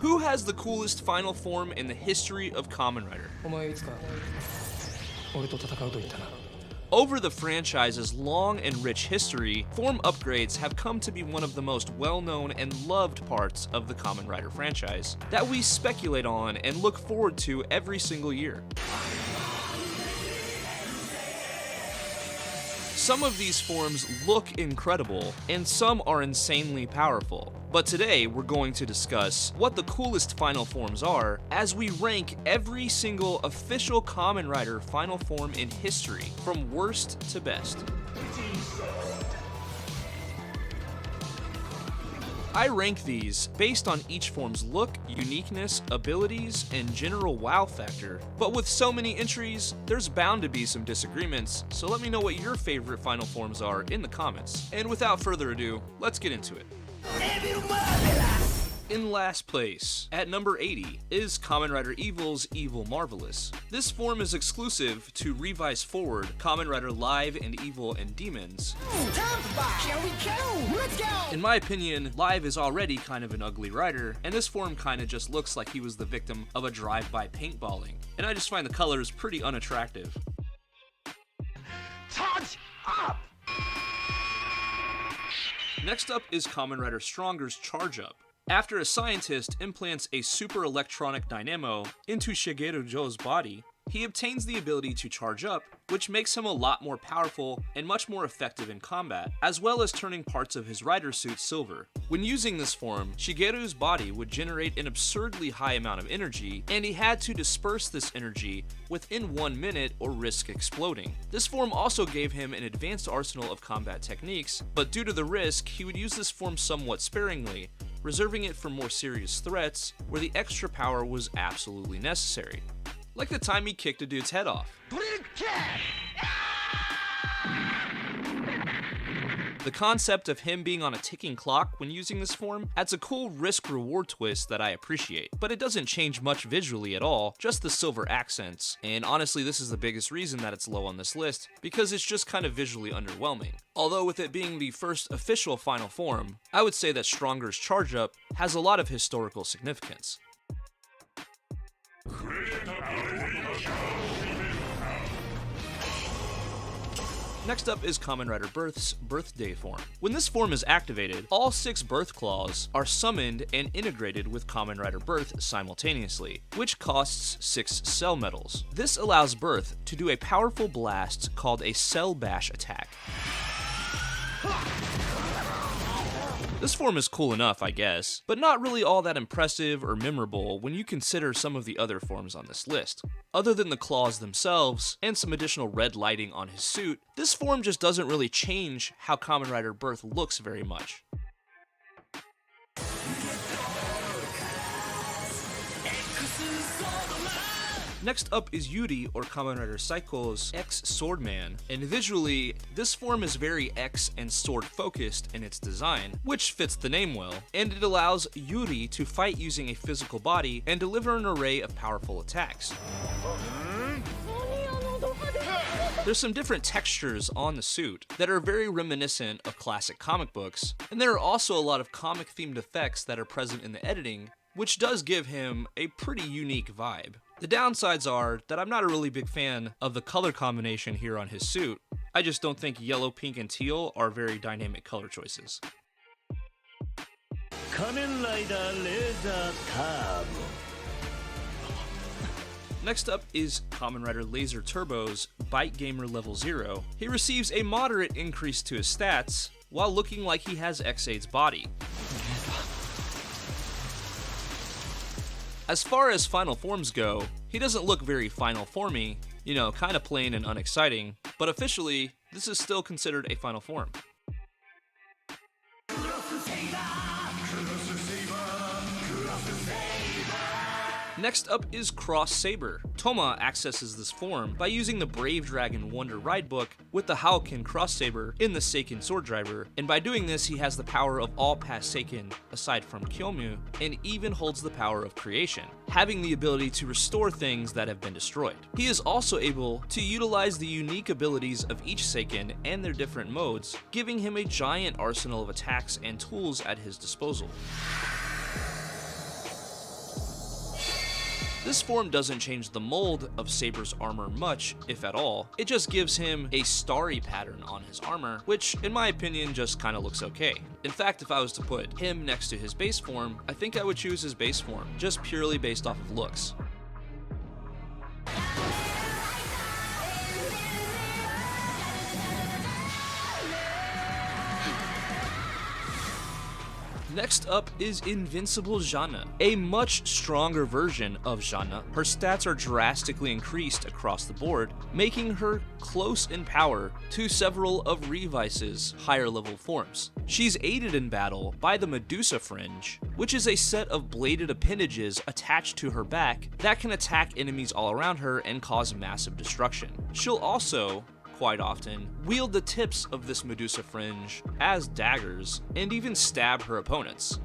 Who has the coolest final form in the history of Kamen Rider? Over the franchise's long and rich history, form upgrades have come to be one of the most well-known and loved parts of the Kamen Rider franchise that we speculate on and look forward to every single year. Some of these forms look incredible, and some are insanely powerful. But today, we're going to discuss what the coolest final forms are as we rank every single official Kamen Rider final form in history, from worst to best. I rank these based on each form's look, uniqueness, abilities, and general wow factor, but with so many entries, there's bound to be some disagreements, so let me know what your favorite final forms are in the comments. And without further ado, let's get into it. In last place, at number 80, is Kamen Rider Evil's Evil Marvelous. This form is exclusive to Revice Forward, Kamen Rider Live and Evil and Demons. Shall we go? Let's go! In my opinion, Live is already kind of an ugly rider, and this form kinda just looks like he was the victim of a drive-by paintballing, and I just find the colors pretty unattractive. Touch up! Next up is Kamen Rider Stronger's Charge Up. After a scientist implants a super electronic dynamo into Shigeru Joe's body, he obtains the ability to charge up, which makes him a lot more powerful and much more effective in combat, as well as turning parts of his rider suit silver. When using this form, Shigeru's body would generate an absurdly high amount of energy, and he had to disperse this energy within 1 minute or risk exploding. This form also gave him an advanced arsenal of combat techniques, but due to the risk, he would use this form somewhat sparingly, reserving it for more serious threats where the extra power was absolutely necessary. Like the time he kicked a dude's head off. The concept of him being on a ticking clock when using this form adds a cool risk-reward twist that I appreciate, but it doesn't change much visually at all, just the silver accents, and honestly this is the biggest reason that it's low on this list, because it's just kind of visually underwhelming. Although with it being the first official final form, I would say that Stronger's Charge Up has a lot of historical significance. Next up is Kamen Rider Birth's Birthday form. When this form is activated, all 6 Birth Claws are summoned and integrated with Kamen Rider Birth simultaneously, which costs 6 Cell Medals. This allows Birth to do a powerful blast called a Cell Bash attack. This form is cool enough, I guess, but not really all that impressive or memorable when you consider some of the other forms on this list. Other than the claws themselves, and some additional red lighting on his suit, this form just doesn't really change how Kamen Rider Birth looks very much. Next up is Yuri, or Kamen Rider Psycho's X-Swordman, and visually, this form is very X and sword focused in its design, which fits the name well, and it allows Yuri to fight using a physical body and deliver an array of powerful attacks. There's some different textures on the suit that are very reminiscent of classic comic books, and there are also a lot of comic-themed effects that are present in the editing, which does give him a pretty unique vibe. The downsides are that I'm not a really big fan of the color combination here on his suit. I just don't think yellow, pink, and teal are very dynamic color choices. Kamen Rider Laser Tab. Next up is Kamen Rider Laser Turbo's Bite Gamer Level 0. He receives a moderate increase to his stats, while looking like he has X8's body. As far as final forms go, he doesn't look very final formy, you know, kinda plain and unexciting, but officially, this is still considered a final form. Next up is Cross Saber. Toma accesses this form by using the Brave Dragon Wonder Ride book with the Haoken Cross Saber in the Seiken Sword Driver, and by doing this he has the power of all past Seiken aside from Kyomyu, and even holds the power of creation, having the ability to restore things that have been destroyed. He is also able to utilize the unique abilities of each Seiken and their different modes, giving him a giant arsenal of attacks and tools at his disposal. This form doesn't change the mold of Saber's armor much, if at all. It just gives him a starry pattern on his armor, which in my opinion just kinda looks okay. In fact, if I was to put him next to his base form, I think I would choose his base form, just purely based off of looks. Next up is Invincible Janna, a much stronger version of Janna. Her stats are drastically increased across the board, making her close in power to several of Revice's higher level forms. She's aided in battle by the Medusa Fringe, which is a set of bladed appendages attached to her back that can attack enemies all around her and cause massive destruction. She'll also, quite often, wield the tips of this Medusa Fringe as daggers and even stab her opponents.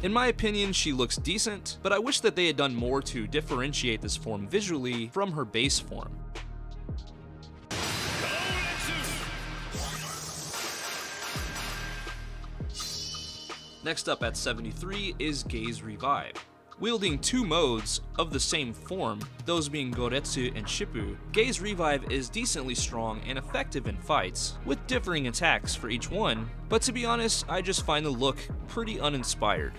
In my opinion, she looks decent, but I wish that they had done more to differentiate this form visually from her base form. Next up at 73 is Gaze Revive. Wielding two modes of the same form, those being Goretsu and Shippu, Gaze Revive is decently strong and effective in fights, with differing attacks for each one, but to be honest, I just find the look pretty uninspired.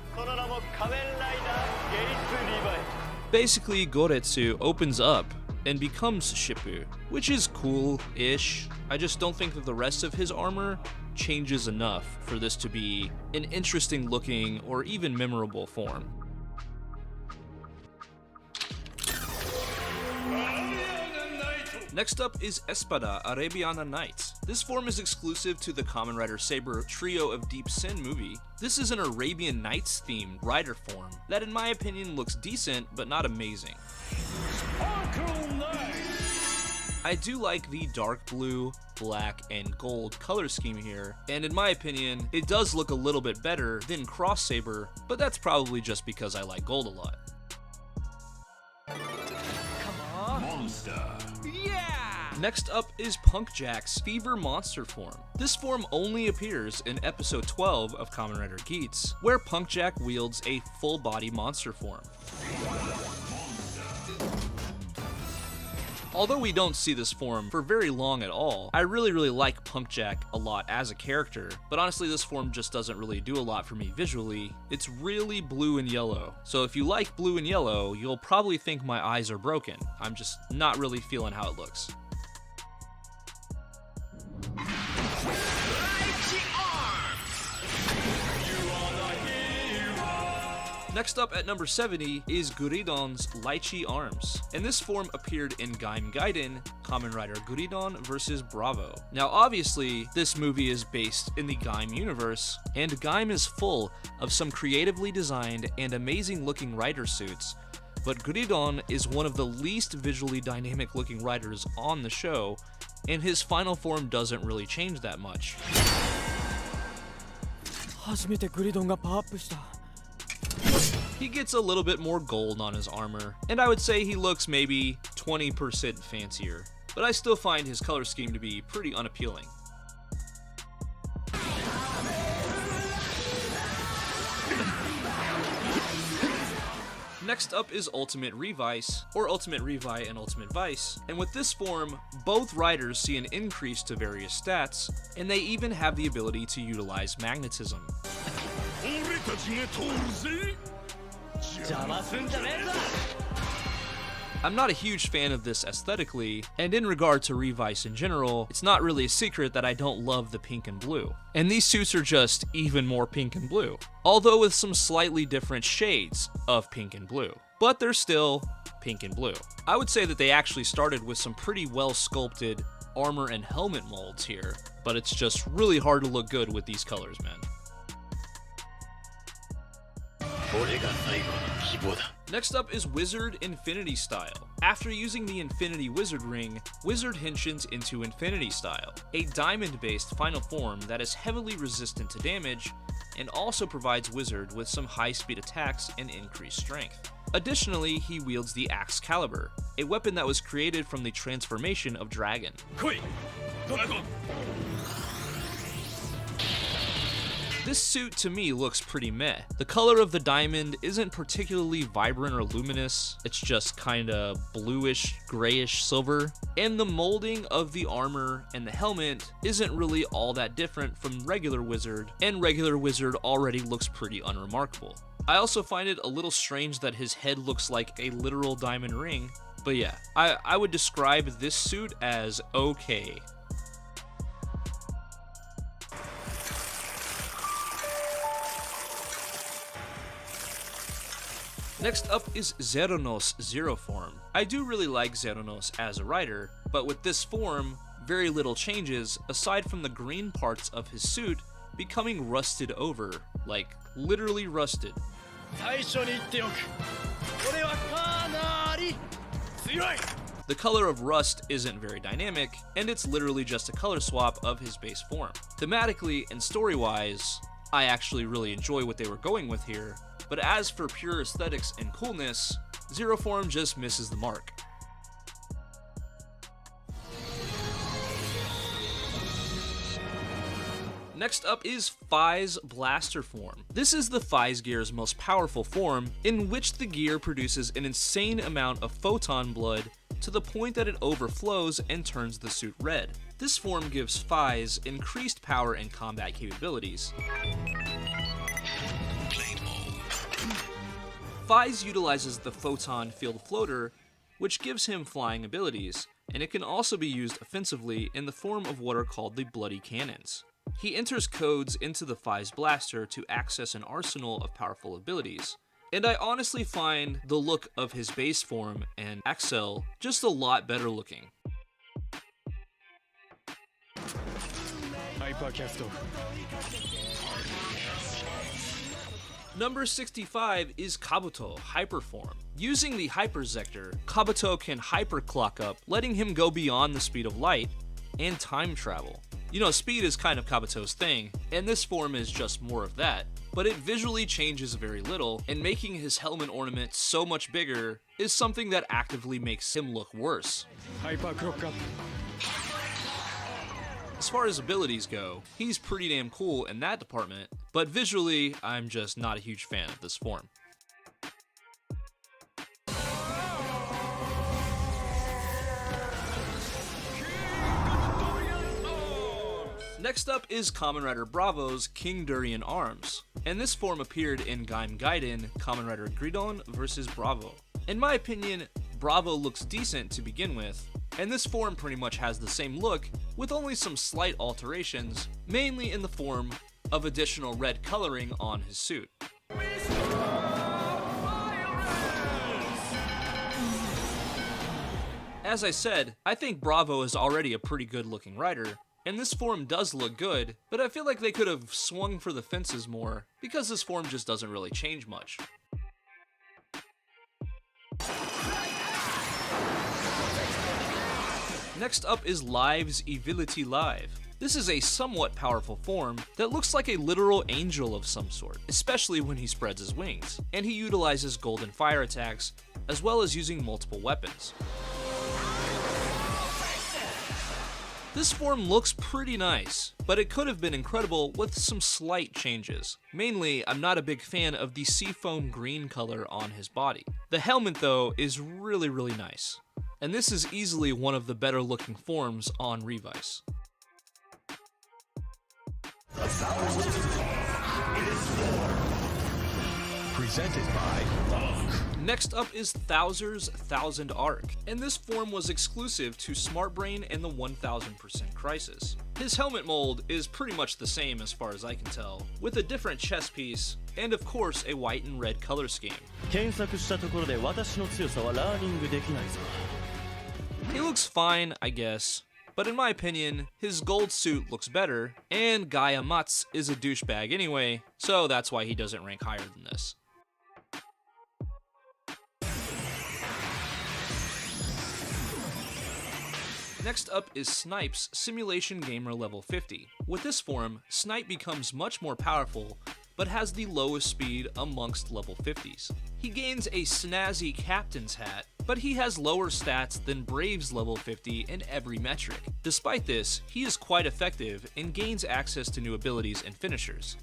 Basically, Goretsu opens up and becomes Shippu, which is cool-ish. I just don't think that the rest of his armor changes enough for this to be an interesting looking or even memorable form. Next up is Espada Arabiana Night. This form is exclusive to the Kamen Rider Saber Trio of Deep Sin movie. This is an Arabian Nights themed rider form that in my opinion looks decent but not amazing. I do like the dark blue, black, and gold color scheme here, and in my opinion, it does look a little bit better than Cross Saber, but that's probably just because I like gold a lot. Next up is Punk Jack's Fever Monster form. This form only appears in episode 12 of Kamen Rider Geats, where Punk Jack wields a full-body monster form. Although we don't see this form for very long at all, I really like Punk Jack a lot as a character, but honestly this form just doesn't really do a lot for me visually. It's really blue and yellow, so if you like blue and yellow, you'll probably think my eyes are broken. I'm just not really feeling how it looks. Next up at number 70 is Guridon's Lychee Arms, and this form appeared in Gaim Gaiden, Kamen Rider Guridon vs. Bravo. Now obviously, this movie is based in the Gaim universe, and Gaim is full of some creatively designed and amazing looking rider suits, but Guridon is one of the least visually dynamic looking riders on the show, and his final form doesn't really change that much. He gets a little bit more gold on his armor, and I would say he looks maybe 20% fancier, but I still find his color scheme to be pretty unappealing. Next up is Ultimate Revice, or Ultimate Revi and Ultimate Vice, and with this form, both riders see an increase to various stats, and they even have the ability to utilize magnetism. I'm not a huge fan of this aesthetically, and in regard to Revice in general, it's not really a secret that I don't love the pink and blue. And these suits are just even more pink and blue, although with some slightly different shades of pink and blue. But they're still pink and blue. I would say that they actually started with some pretty well sculpted armor and helmet molds here, but it's just really hard to look good with these colors, man. Next up is Wizard Infinity Style. After using the Infinity Wizard Ring, Wizard henshins into Infinity Style, a diamond-based final form that is heavily resistant to damage, and also provides Wizard with some high-speed attacks and increased strength. Additionally, he wields the Excalibur, a weapon that was created from the transformation of Dragon. This suit to me looks pretty meh. The color of the diamond isn't particularly vibrant or luminous, it's just kinda bluish, grayish silver, and the molding of the armor and the helmet isn't really all that different from regular Wizard, and regular Wizard already looks pretty unremarkable. I also find it a little strange that his head looks like a literal diamond ring, but yeah, I would describe this suit as okay. Next up is Zeronos Zero Form. I do really like Zeronos as a writer, but with this form, very little changes aside from the green parts of his suit becoming rusted over, like literally rusted. The color of rust isn't very dynamic, and it's literally just a color swap of his base form. Thematically and story-wise, I actually really enjoy what they were going with here, but as for pure aesthetics and coolness, Zero Form just misses the mark. Next up is Fai's Blaster Form. This is the Fai's gear's most powerful form, in which the gear produces an insane amount of photon blood to the point that it overflows and turns the suit red. This form gives Fai's increased power and combat capabilities. Fai's utilizes the Photon Field Floater, which gives him flying abilities, and it can also be used offensively in the form of what are called the Bloody Cannons. He enters codes into the Fai's blaster to access an arsenal of powerful abilities, and I honestly find the look of his base form and Axel just a lot better looking. Number 65 is Kabuto Hyperform. Using the Hyper Sector, Kabuto can hyperclock up, letting him go beyond the speed of light and time travel. You know, speed is kind of Kabuto's thing, and this form is just more of that, but it visually changes very little, and making his helmet ornament so much bigger is something that actively makes him look worse. As far as abilities go, he's pretty damn cool in that department, but visually, I'm just not a huge fan of this form. Next up is Kamen Rider Bravo's King Durian Arms, and this form appeared in Gaim Gaiden Kamen Rider Gridon vs. Bravo. In my opinion, Bravo looks decent to begin with, and this form pretty much has the same look, with only some slight alterations, mainly in the form of additional red coloring on his suit. As I said, I think Bravo is already a pretty good looking rider, and this form does look good, but I feel like they could have swung for the fences more, because this form just doesn't really change much. Next up is Live's Evility Live. This is a somewhat powerful form that looks like a literal angel of some sort, especially when he spreads his wings, and he utilizes golden fire attacks, as well as using multiple weapons. This form looks pretty nice, but it could have been incredible with some slight changes. Mainly, I'm not a big fan of the seafoam green color on his body. The helmet though is really nice, and this is easily one of the better looking forms on Revice. Presented by Next up is Thouser's Thousand Arc, and this form was exclusive to Smart Brain and the 1000% Crisis. His helmet mold is pretty much the same as far as I can tell, with a different chest piece, and of course a white and red color scheme. He looks fine, I guess, but in my opinion, his gold suit looks better, and Gaia Mats is a douchebag anyway, so that's why he doesn't rank higher than this. Next up is Snipe's Simulation Gamer Level 50. With this form, Snipe becomes much more powerful, but has the lowest speed amongst level 50s. He gains a snazzy captain's hat, but he has lower stats than Brave's level 50 in every metric. Despite this, he is quite effective and gains access to new abilities and finishers.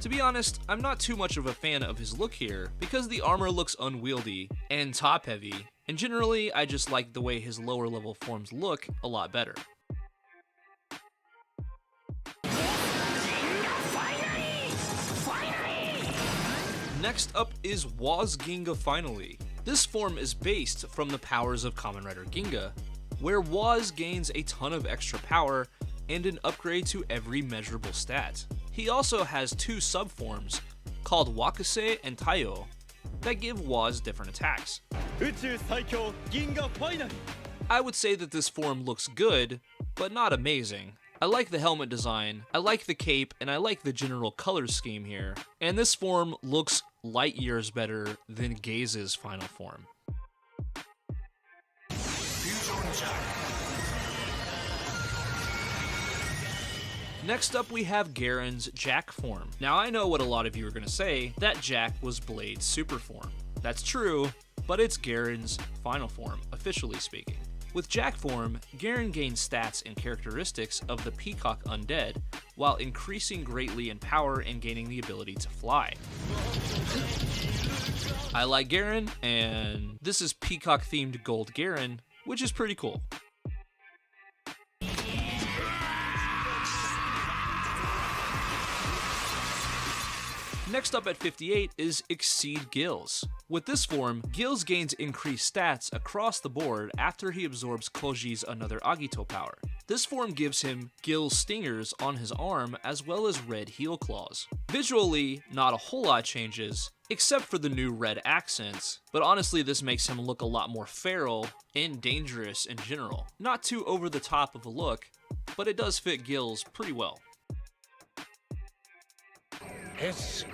To be honest, I'm not too much of a fan of his look here because the armor looks unwieldy and top heavy, and generally I just like the way his lower level forms look a lot better. Next up is Was Ginga Finally. This form is based from the powers of Kamen Rider Ginga, where Was gains a ton of extra power and an upgrade to every measurable stat. He also has two subforms, called Wakusei and Taiyo, that give Was different attacks. I would say that this form looks good, but not amazing. I like the helmet design, I like the cape, and I like the general color scheme here, and this form looks light years better than Gaze's final form. Next up we have Garen's Jack form. Now I know what a lot of you are going to say, that Jack was Blade's super form. That's true, but it's Garen's final form, officially speaking. With Jack form, Garen gains stats and characteristics of the Peacock Undead, while increasing greatly in power and gaining the ability to fly. I like Garen, and this is Peacock themed Gold Garen, which is pretty cool. Next up at 58 is Exceed Gills. With this form, Gills gains increased stats across the board after he absorbs Koji's Another Agito power. This form gives him Gills stingers on his arm as well as red heel claws. Visually, not a whole lot changes, except for the new red accents, but honestly this makes him look a lot more feral and dangerous in general. Not too over the top of a look, but it does fit Gills pretty well. Yes.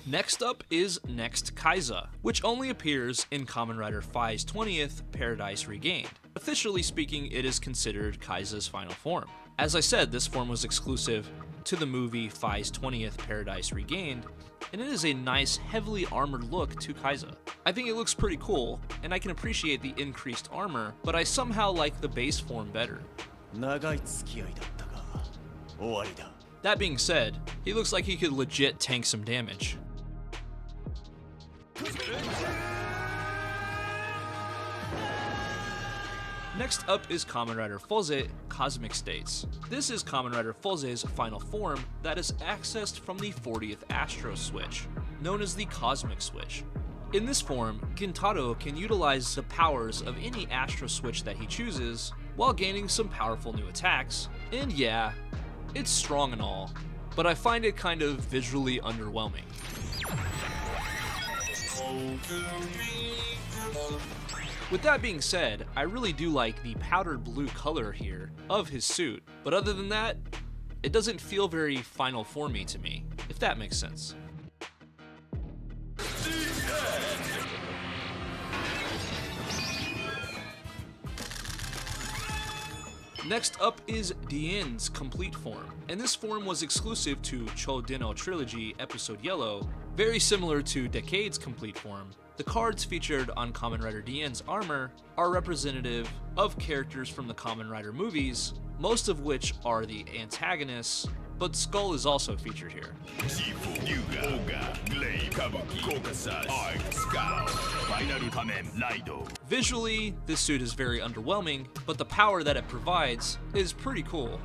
Next up is Next Kaiza, which only appears in Kamen Rider Phi's 20th Paradise Regained. Officially speaking, it is considered Kaiza's final form. As I said, this form was exclusive to the movie Phi's 20th Paradise Regained, and it is a nice, heavily armored look to Kaiza. I think it looks pretty cool, and I can appreciate the increased armor, but I somehow like the base form better. That being said, he looks like he could legit tank some damage. Next up is Kamen Rider Foze Cosmic States. This is Kamen Rider Foze's final form that is accessed from the 40th Astro Switch, known as the Cosmic Switch. In this form, Gintaro can utilize the powers of any Astro Switch that he chooses, while gaining some powerful new attacks, and yeah, it's strong and all, but I find it kind of visually underwhelming. With that being said, I really do like the powdered blue color here of his suit, but other than that, it doesn't feel very final formy to me, if that makes sense. Next up is Dien's complete form, and this form was exclusive to Chodeno Trilogy Episode Yellow, very similar to Decade's complete form. The cards featured on Kamen Rider Dien's armor are representative of characters from the Kamen Rider movies, most of which are the antagonists, but Skull is also featured here. Visually, this suit is very underwhelming, but the power that it provides is pretty cool.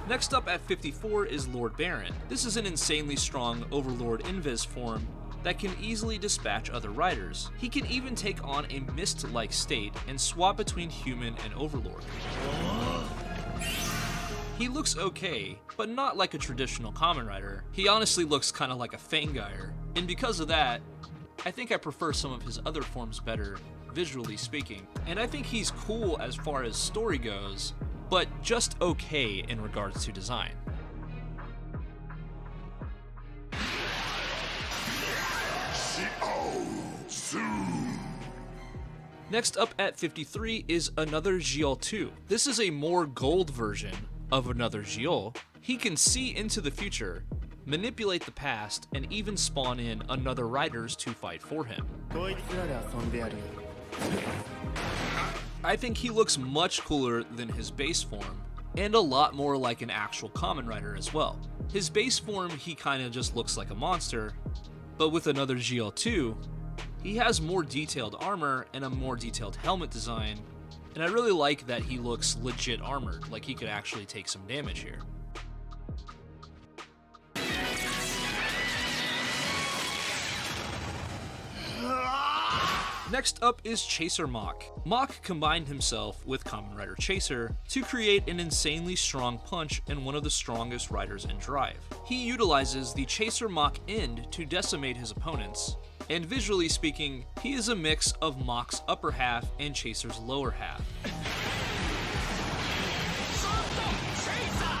Next up at 54 is Lord Baron. This is an insanely strong Overlord Invis form that can easily dispatch other riders. He can even take on a mist-like state and swap between human and Overlord. He looks okay, but not like a traditional Kamen Rider. He honestly looks kind of like a Fangire, and because of that, I think I prefer some of his other forms better, visually speaking. And I think he's cool as far as story goes, but just okay in regards to design. Next up at 53 is another Gyo 2. This is a more gold version of another Gyo. He can see into the future, manipulate the past, and even spawn in another riders to fight for him. I think he looks much cooler than his base form, and a lot more like an actual Kamen Rider as well. His base form, he kinda just looks like a monster, but with another Gyo 2, he has more detailed armor and a more detailed helmet design, and I really like that he looks legit armored, like he could actually take some damage here. Next up is Chaser Mach. Mach combined himself with Kamen Rider Chaser to create an insanely strong punch and one of the strongest riders in Drive. He utilizes the Chaser Mach end to decimate his opponents, and visually speaking, he is a mix of Mach's upper half and Chaser's lower half.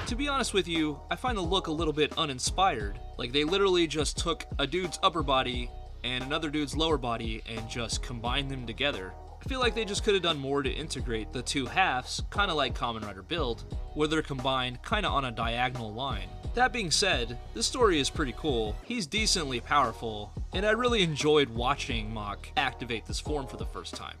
To be honest with you, I find the look a little bit uninspired. Like they literally just took a dude's upper body and another dude's lower body and just combined them together. I feel like they just could have done more to integrate the two halves, kind of like Kamen Rider Build, where they're combined kind of on a diagonal line. That being said, this story is pretty cool, he's decently powerful, and I really enjoyed watching Mach activate this form for the first time.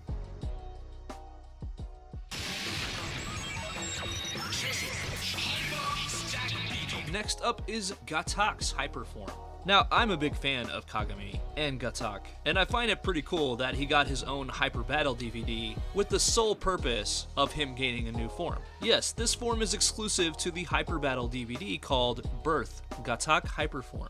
Next up is Gatak's Hyperform. Now, I'm a big fan of Kagami and Gatak, and I find it pretty cool that he got his own Hyper Battle DVD with the sole purpose of him gaining a new form. Yes, this form is exclusive to the Hyper Battle DVD called Birth, Gatak Hyperform.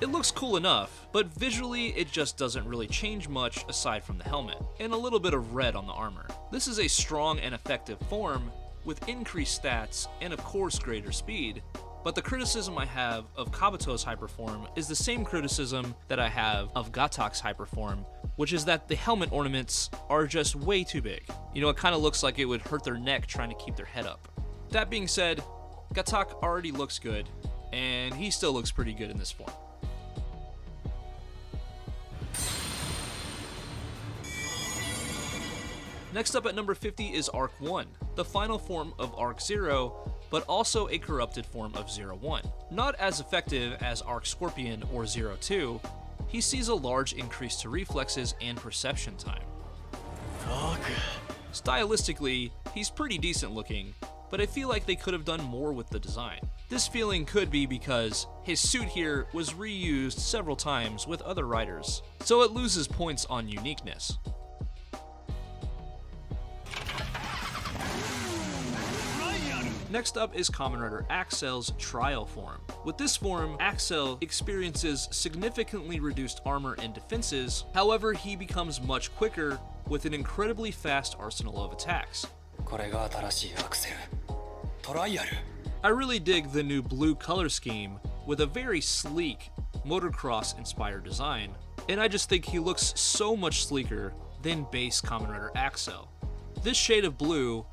It looks cool enough, but visually it just doesn't really change much aside from the helmet, and a little bit of red on the armor. This is a strong and effective form with increased stats and of course greater speed, but the criticism I have of Kabuto's Hyperform is the same criticism that I have of Gatak's Hyperform, which is that the helmet ornaments are just way too big. You know, it kind of looks like it would hurt their neck trying to keep their head up. That being said, Gatak already looks good, and he still looks pretty good in this form. Next up at number 50 is Arc 1, the final form of Arc 0, but also a corrupted form of 01. Not as effective as Arc Scorpion or 02, he sees a large increase to reflexes and perception time. Stylistically, he's pretty decent looking, but I feel like they could have done more with the design. This feeling could be because his suit here was reused several times with other riders, so it loses points on uniqueness. Next up is Kamen Rider Axel's Trial form. With this form, Axel experiences significantly reduced armor and defenses, however he becomes much quicker with an incredibly fast arsenal of attacks. I really dig the new blue color scheme with a very sleek motocross inspired design, and I just think he looks so much sleeker than base Kamen Rider Axel. This shade of blue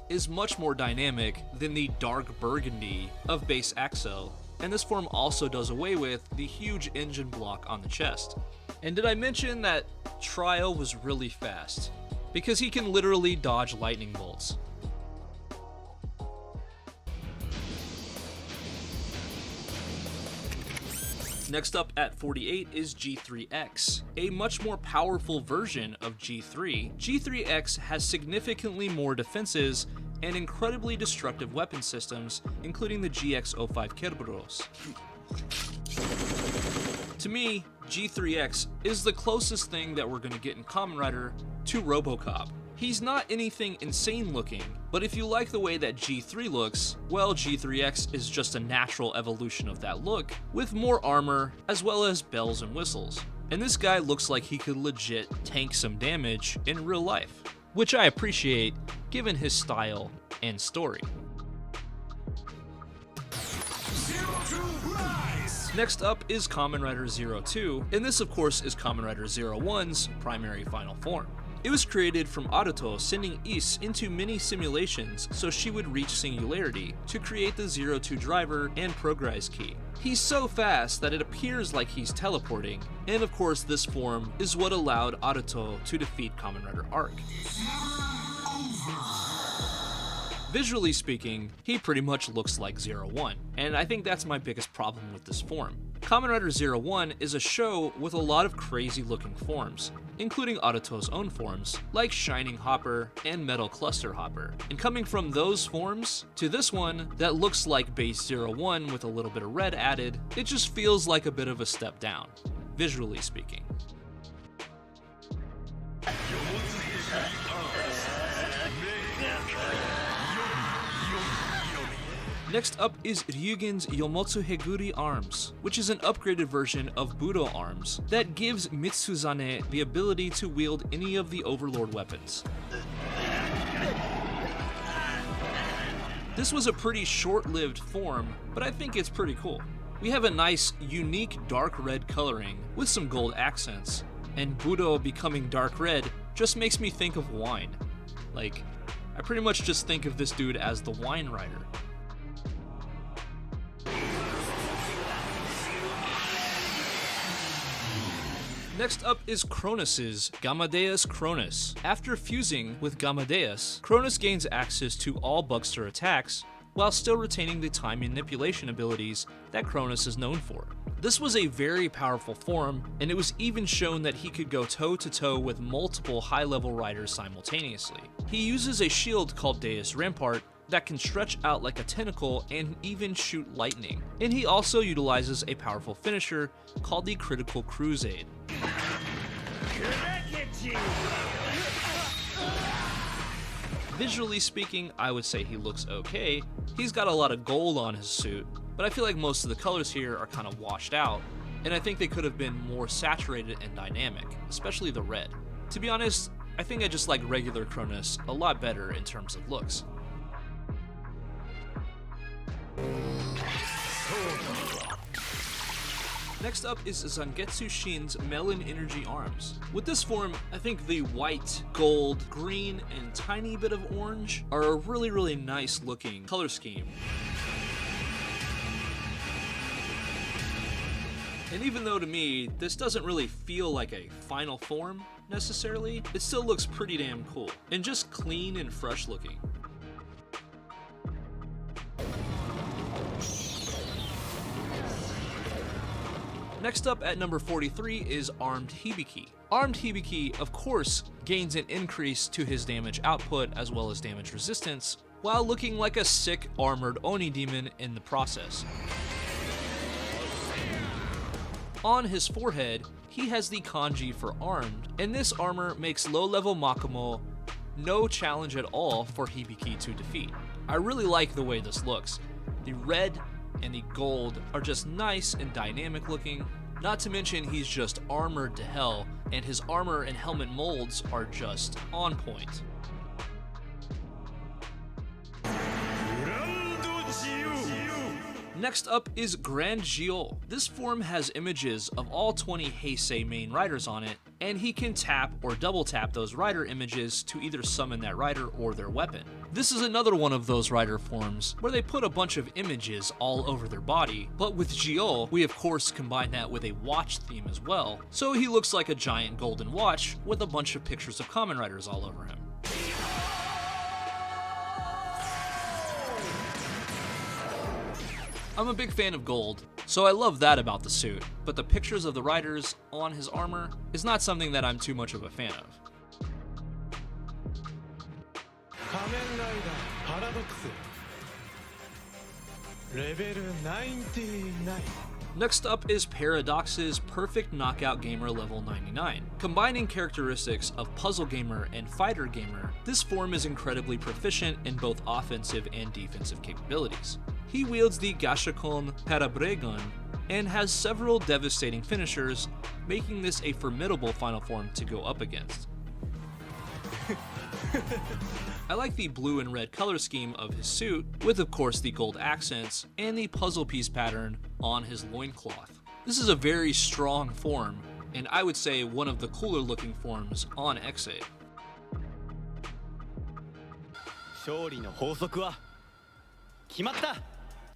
is much more dynamic than the dark burgundy of base Axel, and this form also does away with the huge engine block on the chest. And did I mention that Trial was really fast? Because he can literally dodge lightning bolts. Next up at 48 is G3X, a much more powerful version of G3. G3X has significantly more defenses and incredibly destructive weapon systems, including the GX05 Kerberos. To me, G3X is the closest thing that we're going to get in Kamen Rider to RoboCop. He's not anything insane looking, but if you like the way that G3 looks, well, G3X is just a natural evolution of that look, with more armor, as well as bells and whistles. And this guy looks like he could legit tank some damage in real life, which I appreciate given his style and story. Next up is Kamen Rider 02, and this of course is Kamen Rider 01's primary final form. It was created from Aruto sending Is into mini simulations so she would reach singularity to create the 02 driver and progress key. He's so fast that it appears like he's teleporting, and of course this form is what allowed Aruto to defeat Kamen Rider Arc. Visually speaking, he pretty much looks like 01, and I think that's my biggest problem with this form. Kamen Rider 01 is a show with a lot of crazy looking forms, including Aruto's own forms, like Shining Hopper and Metal Cluster Hopper. And coming from those forms to this one that looks like base 01 with a little bit of red added, it just feels like a bit of a step down, visually speaking. Next up is Ryugen's Yomotsu Heguri arms, which is an upgraded version of Budo arms that gives Mitsuzane the ability to wield any of the Overlord weapons. This was a pretty short-lived form, but I think it's pretty cool. We have a nice, unique dark red coloring with some gold accents, and Budo becoming dark red just makes me think of wine. Like, I pretty much just think of this dude as the wine rider. Next up is Cronus's Gamadeus Cronus. After fusing with Gamadeus, Cronus gains access to all Bugster attacks, while still retaining the time manipulation abilities that Cronus is known for. This was a very powerful form, and it was even shown that he could go toe-to-toe with multiple high-level riders simultaneously. He uses a shield called Deus Rampart that can stretch out like a tentacle and even shoot lightning. And he also utilizes a powerful finisher called the Critical Crusade. Visually speaking, I would say he looks okay. He's got a lot of gold on his suit, but I feel like most of the colors here are kind of washed out, and I think they could have been more saturated and dynamic, especially the red. To be honest, I think I just like regular Cronus a lot better in terms of looks. Next up is Zangetsu Shin's Melon Energy arms. With this form, I think the white, gold, green, and tiny bit of orange are a really nice looking color scheme. And even though to me, this doesn't really feel like a final form necessarily, it still looks pretty damn cool and just clean and fresh looking. Next up at number 43 is Armed Hibiki. Armed Hibiki, of course, gains an increase to his damage output as well as damage resistance, while looking like a sick armored Oni demon in the process. On his forehead, he has the kanji for armed, and this armor makes low-level Makomo no challenge at all for Hibiki to defeat. I really like the way this looks. The red and the gold are just nice and dynamic looking, not to mention he's just armored to hell, and his armor and helmet molds are just on point. Next up is Grand Gio. This form has images of all 20 Heisei main riders on it, and he can tap or double tap those rider images to either summon that rider or their weapon. This is another one of those rider forms where they put a bunch of images all over their body, but with Gio, we of course combine that with a watch theme as well, so he looks like a giant golden watch with a bunch of pictures of Kamen Riders all over him. I'm a big fan of gold, so I love that about the suit, but the pictures of the riders on his armor is not something that I'm too much of a fan of. Kamen Rider Paradox Level 99. Next up is Paradox's Perfect Knockout Gamer level 99. Combining characteristics of Puzzle Gamer and Fighter Gamer, this form is incredibly proficient in both offensive and defensive capabilities. He wields the Gashakon Parabregun and has several devastating finishers, making this a formidable final form to go up against. I like the blue and red color scheme of his suit, with of course the gold accents, and the puzzle piece pattern on his loincloth. This is a very strong form, and I would say one of the cooler looking forms on X8. 勝利の法則は決まった。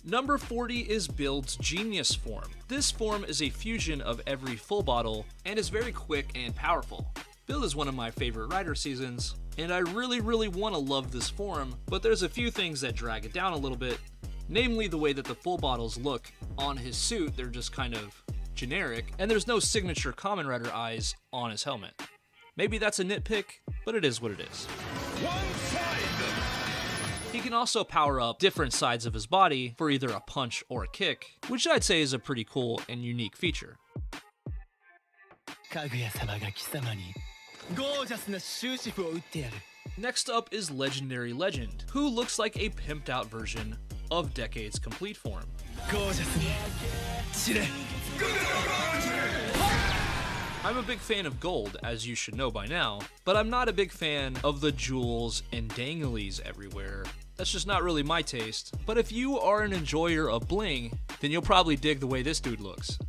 Number 40 is Build's Genius form. This form is a fusion of every full bottle and is very quick and powerful. Build is one of my favorite rider seasons, and I really want to love this form, but there's a few things that drag it down a little bit, namely the way that the full bottles look on his suit. They're just kind of generic, and there's no signature Kamen Rider eyes on his helmet. Maybe that's a nitpick, but it is what it is. He can also power up different sides of his body for either a punch or a kick, which I'd say is a pretty cool and unique feature. Next up is Legendary Legend, who looks like a pimped out version of Decade's complete form. I'm a big fan of gold, as you should know by now, but I'm not a big fan of the jewels and danglies everywhere. That's just not really my taste, but if you are an enjoyer of bling, then you'll probably dig the way this dude looks.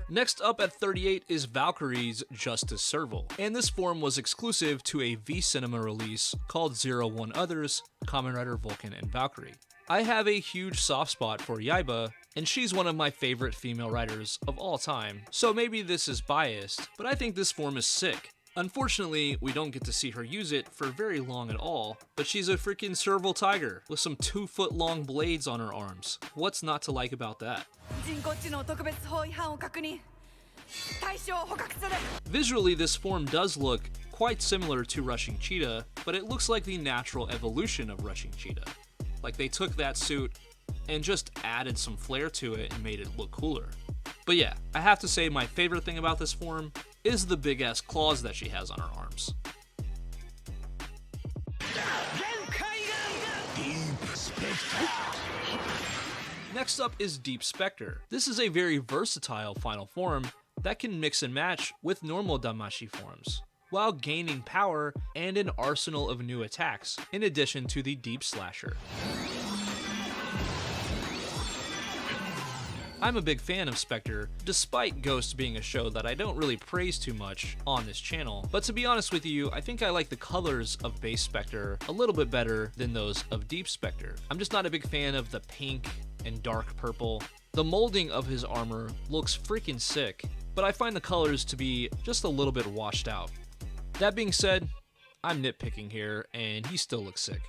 Next up at 38 is Valkyrie's Justice Serval, and this form was exclusive to a V Cinema release called 01 Others, Kamen Rider Vulcan and Valkyrie. I have a huge soft spot for Yaiba, and she's one of my favorite female writers of all time, so maybe this is biased, but I think this form is sick. Unfortunately, we don't get to see her use it for very long at all, but she's a freaking serval tiger with some 2-foot long blades on her arms. What's not to like about that? Visually, this form does look quite similar to Rushing Cheetah, but it looks like the natural evolution of Rushing Cheetah. Like they took that suit and just added some flair to it and made it look cooler. But yeah, I have to say my favorite thing about this form is the big ass claws that she has on her arms. Next up is Deep Spectre. This is a very versatile final form that can mix and match with normal Damashi forms, while gaining power and an arsenal of new attacks, in addition to the Deep Slasher. I'm a big fan of Spectre, despite Ghost being a show that I don't really praise too much on this channel, but to be honest with you, I think I like the colors of base Spectre a little bit better than those of Deep Spectre. I'm just not a big fan of the pink and dark purple. The molding of his armor looks freaking sick, but I find the colors to be just a little bit washed out. That being said, I'm nitpicking here, and he still looks sick.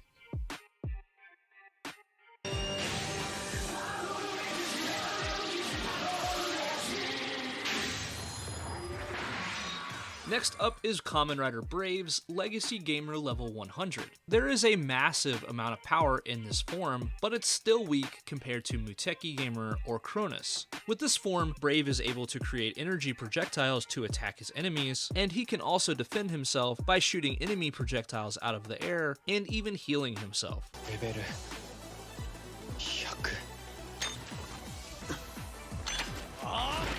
Next up is Kamen Rider Brave's Legacy Gamer level 100. There is a massive amount of power in this form, but it's still weak compared to Muteki Gamer or Coolness. With this form, Brave is able to create energy projectiles to attack his enemies, and he can also defend himself by shooting enemy projectiles out of the air and even healing himself.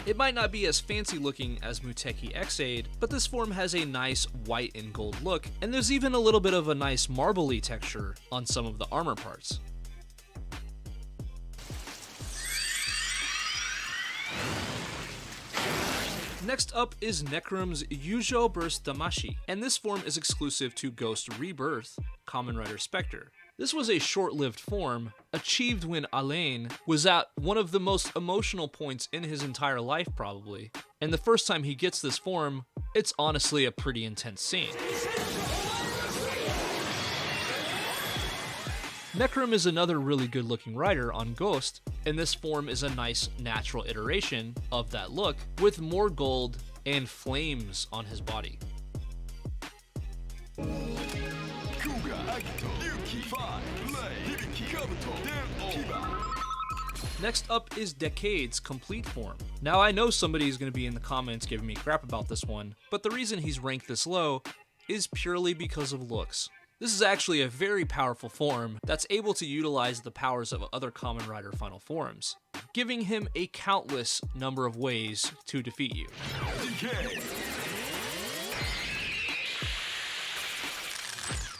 It might not be as fancy looking as Muteki X-Aid, but this form has a nice white and gold look, and there's even a little bit of a nice marbly texture on some of the armor parts. Next up is Necrum's Yujo Burst Damashi, and this form is exclusive to Ghost Rebirth, Kamen Rider Spectre. This was a short-lived form, achieved when Alain was at one of the most emotional points in his entire life probably, and the first time he gets this form, it's honestly a pretty intense scene. Necrum is another really good looking rider on Ghost, and this form is a nice natural iteration of that look with more gold and flames on his body. Next up is Decade's complete form. Now I know somebody's going to be in the comments giving me crap about this one, but the reason he's ranked this low is purely because of looks. This is actually a very powerful form that's able to utilize the powers of other Kamen Rider final forms, giving him a countless number of ways to defeat you.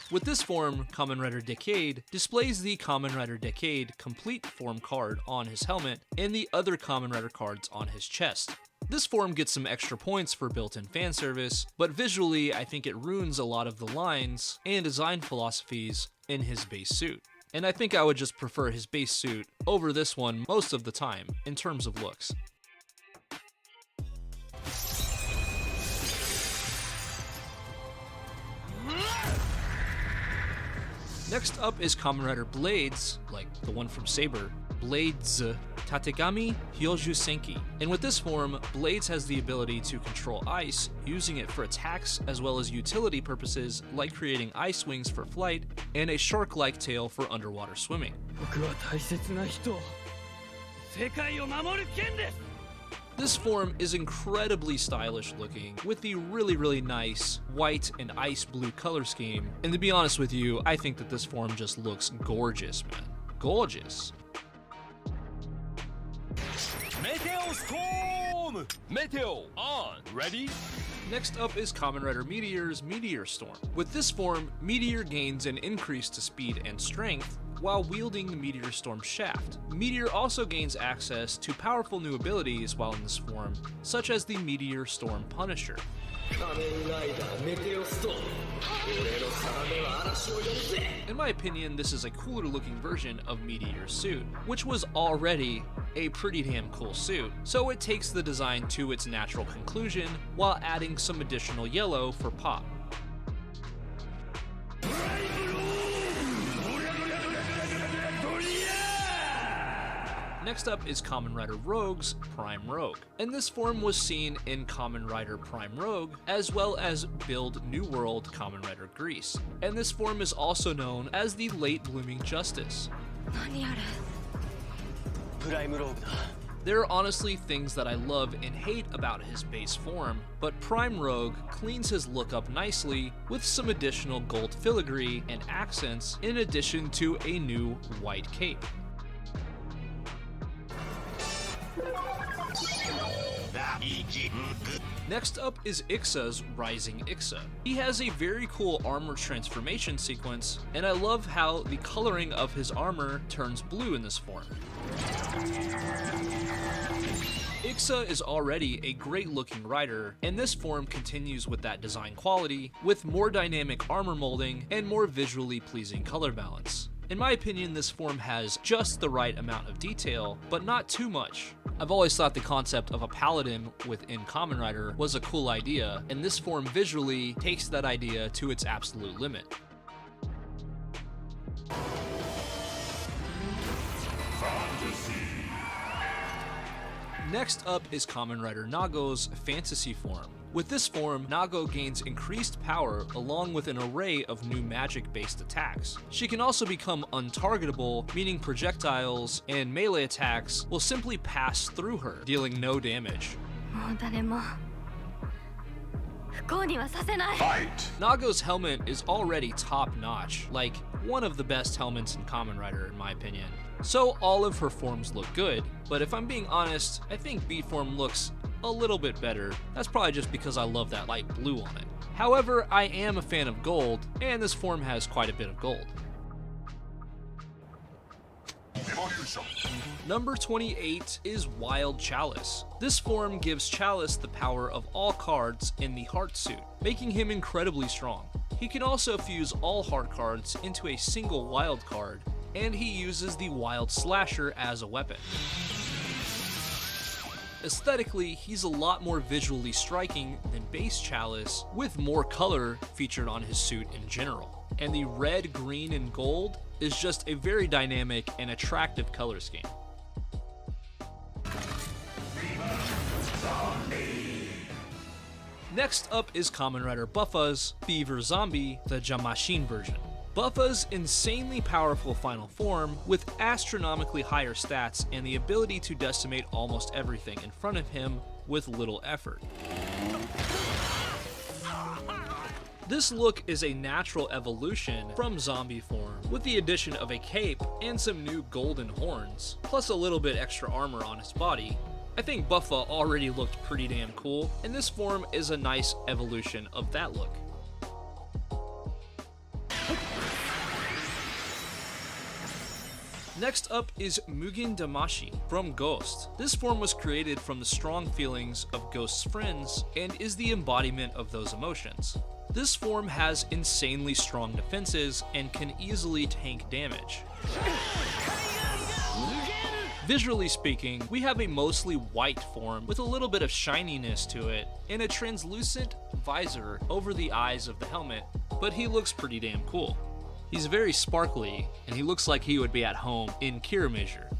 With this form, Kamen Rider Decade displays the Kamen Rider Decade complete form card on his helmet and the other Kamen Rider cards on his chest. This form gets some extra points for built-in fan service, but visually I think it ruins a lot of the lines and design philosophies in his base suit. And I think I would just prefer his base suit over this one most of the time in terms of looks. Next up is Kamen Rider Blades, like the one from Saber, Blades Tategami Hyoju Senki. And with this form, Blades has the ability to control ice, using it for attacks as well as utility purposes like creating ice wings for flight and a shark-like tail for underwater swimming. This form is incredibly stylish looking, with the really nice white and ice blue color scheme, and to be honest with you, I think that this form just looks gorgeous, man. Gorgeous. Meteo Storm! Meteo on! Ready? Next up is Kamen Rider Meteor's Meteor Storm. With this form, Meteor gains an increase to speed and strength while wielding the Meteor Storm shaft. Meteor also gains access to powerful new abilities while in this form, such as the Meteor Storm Punisher. In my opinion, this is a cooler looking version of Meteor's suit, which was already a pretty damn cool suit, so it takes the design to its natural conclusion while adding some additional yellow for pop. Next up is Kamen Rider Rogue's Prime Rogue, and this form was seen in Kamen Rider Prime Rogue, as well as Build New World Kamen Rider Grease. And this form is also known as the Late Blooming Justice. There are honestly things that I love and hate about his base form, but Prime Rogue cleans his look up nicely with some additional gold filigree and accents in addition to a new white cape. Next up is Ixa's Rising Ixa. He has a very cool armor transformation sequence, and I love how the coloring of his armor turns blue in this form. Ixa is already a great looking rider, and this form continues with that design quality, with more dynamic armor molding and more visually pleasing color balance. In my opinion, this form has just the right amount of detail, but not too much. I've always thought the concept of a paladin within Kamen Rider was a cool idea, and this form visually takes that idea to its absolute limit. Next up is Kamen Rider Nago's Fantasy form. With this form, Nago gains increased power along with an array of new magic-based attacks. She can also become untargetable, meaning projectiles and melee attacks will simply pass through her, dealing no damage. Fight! Nago's helmet is already top-notch, like one of the best helmets in Kamen Rider in my opinion. So all of her forms look good, but if I'm being honest, I think B form looks a little bit better. That's probably just because I love that light blue on it. However, I am a fan of gold, and this form has quite a bit of gold. Number 28 is Wild Chalice. This form gives Chalice the power of all cards in the Heart suit, making him incredibly strong. He can also fuse all Heart cards into a single Wild card, and he uses the Wild Slasher as a weapon. Aesthetically, he's a lot more visually striking than base Chalice, with more color featured on his suit in general. And the red, green, and gold is just a very dynamic and attractive color scheme. Next up is Kamen Rider Buffa's Fever Zombie, the Jamashine version. Buffa's insanely powerful final form with astronomically higher stats and the ability to decimate almost everything in front of him with little effort. This look is a natural evolution from zombie form, with the addition of a cape and some new golden horns, plus a little bit extra armor on his body. I think Buffa already looked pretty damn cool, and this form is a nice evolution of that look. Next up is Mugen Damashi from Ghost. This form was created from the strong feelings of Ghost's friends and is the embodiment of those emotions. This form has insanely strong defenses and can easily tank damage. Visually speaking, we have a mostly white form with a little bit of shininess to it and a translucent visor over the eyes of the helmet, but he looks pretty damn cool. He's very sparkly, and he looks like he would be at home in Kira measure.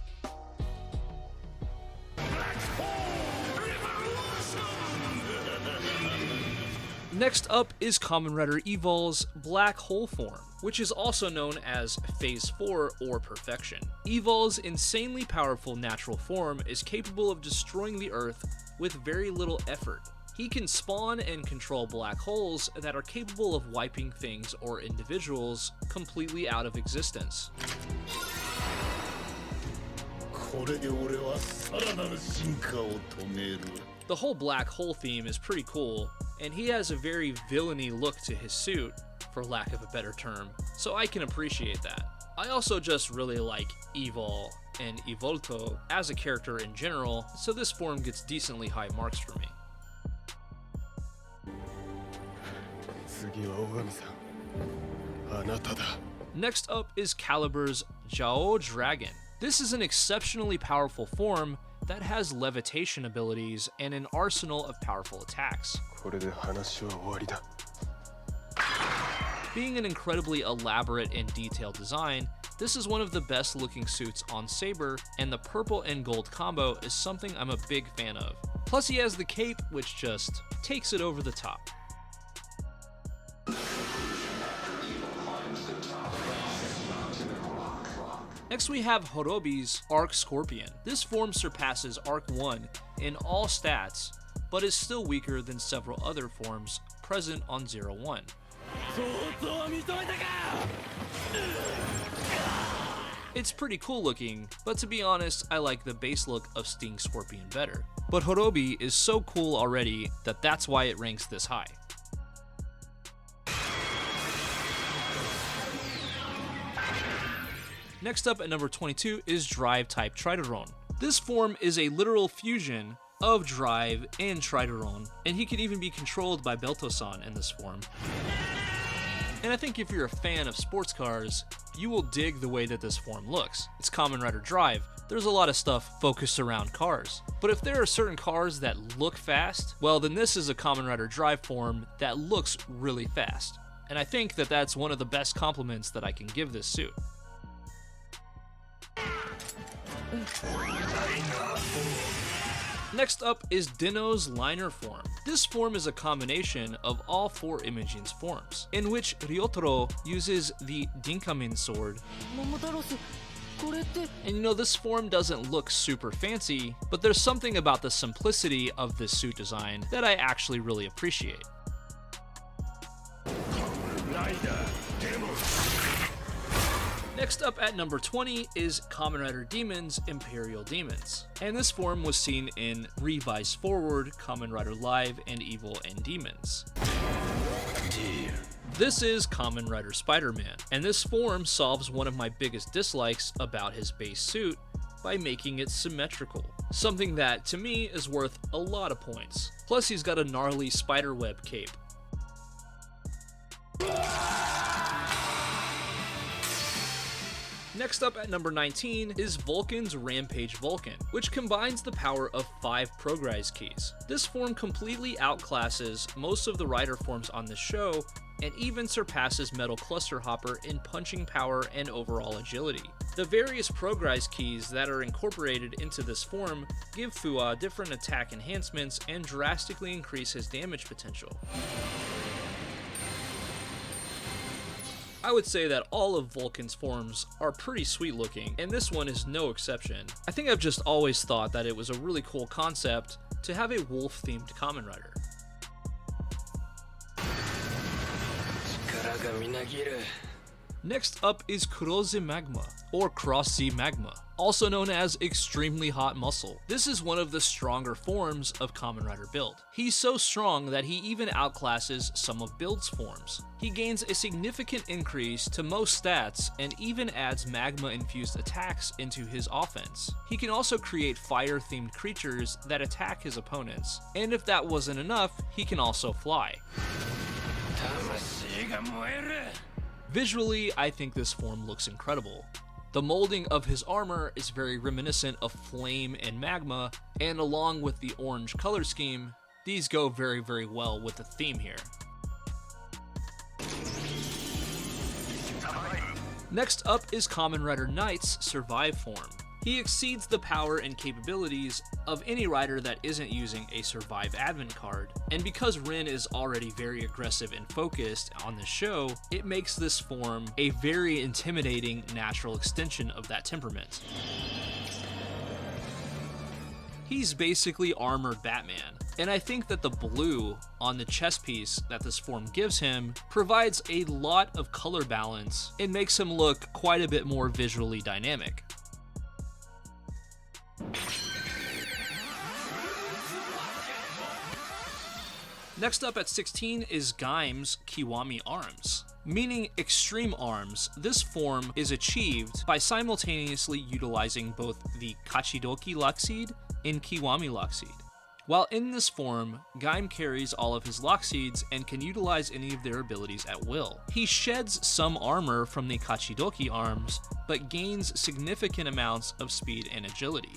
Next up is Kamen Rider Evol's Black Hole form, which is also known as Phase 4 or Perfection. Evol's insanely powerful natural form is capable of destroying the Earth with very little effort. He can spawn and control black holes that are capable of wiping things or individuals completely out of existence. The whole black hole theme is pretty cool, and he has a very villainy look to his suit, for lack of a better term, so I can appreciate that. I also just really like Evol and Evolto as a character in general, so this form gets decently high marks for me. Next up is Calibur's Jiao Dragon. This is an exceptionally powerful form that has levitation abilities and an arsenal of powerful attacks. Being an incredibly elaborate and detailed design, this is one of the best looking suits on Saber, and the purple and gold combo is something I'm a big fan of. Plus he has the cape, which just takes it over the top. Next we have Horobi's Arc Scorpion. This form surpasses Arc 1 in all stats, but is still weaker than several other forms present on 01. It's pretty cool looking, but to be honest, I like the base look of Sting Scorpion better. But Horobi is so cool already that that's why it ranks this high. Next up at number 22 is Drive type Trideron. This form is a literal fusion of Drive and Trideron, and he can even be controlled by Belto-san in this form. And I think if you're a fan of sports cars, you will dig the way that this form looks. It's Kamen Rider Drive. There's a lot of stuff focused around cars. But if there are certain cars that look fast, well then this is a Kamen Rider Drive form that looks really fast. And I think that that's one of the best compliments that I can give this suit. Next up is Dino's Liner form. This form is a combination of all four Imogen's forms, in which Ryotaro uses the Dinkamen sword. And you know, this form doesn't look super fancy, but there's something about the simplicity of this suit design that I actually really appreciate. Next up at number 20 is Kamen Rider Demon's Imperial Demons, and this form was seen in Revised Forward, Kamen Rider Live, and Evil and Demons. This is Kamen Rider Spider-Man, and this form solves one of my biggest dislikes about his base suit by making it symmetrical, something that to me is worth a lot of points. Plus he's got a gnarly spiderweb cape. Next up at number 19 is Vulcan's Rampage Vulcan, which combines the power of 5 Progrise keys. This form completely outclasses most of the rider forms on this show, and even surpasses Metal Cluster Hopper in punching power and overall agility. The various Progrise keys that are incorporated into this form give Fua different attack enhancements and drastically increase his damage potential. I would say that all of Vulcan's forms are pretty sweet looking, and this one is no exception. I think I've just always thought that it was a really cool concept to have a wolf-themed Kamen Rider. Next up is Kuroze Magma, or Cross Sea Magma, also known as Extremely Hot Muscle. This is one of the stronger forms of Kamen Rider Build. He's so strong that he even outclasses some of Build's forms. He gains a significant increase to most stats and even adds magma-infused attacks into his offense. He can also create fire-themed creatures that attack his opponents, and if that wasn't enough, he can also fly. Visually, I think this form looks incredible. The molding of his armor is very reminiscent of flame and magma, and along with the orange color scheme, these go very, very well with the theme here. Next up is Kamen Rider Knight's Survive form. He exceeds the power and capabilities of any rider that isn't using a Survive advent card, and because Rin is already very aggressive and focused on the show, it makes this form a very intimidating natural extension of that temperament. He's basically armored Batman, and I think that the blue on the chest piece that this form gives him provides a lot of color balance and makes him look quite a bit more visually dynamic. Next up at 16 is Gaim's Kiwami Arms. Meaning extreme arms, this form is achieved by simultaneously utilizing both the Kachidoki Lockseed and Kiwami Lockseed. While in this form, Gaim carries all of his Lockseeds and can utilize any of their abilities at will. He sheds some armor from the Kachidoki arms, but gains significant amounts of speed and agility.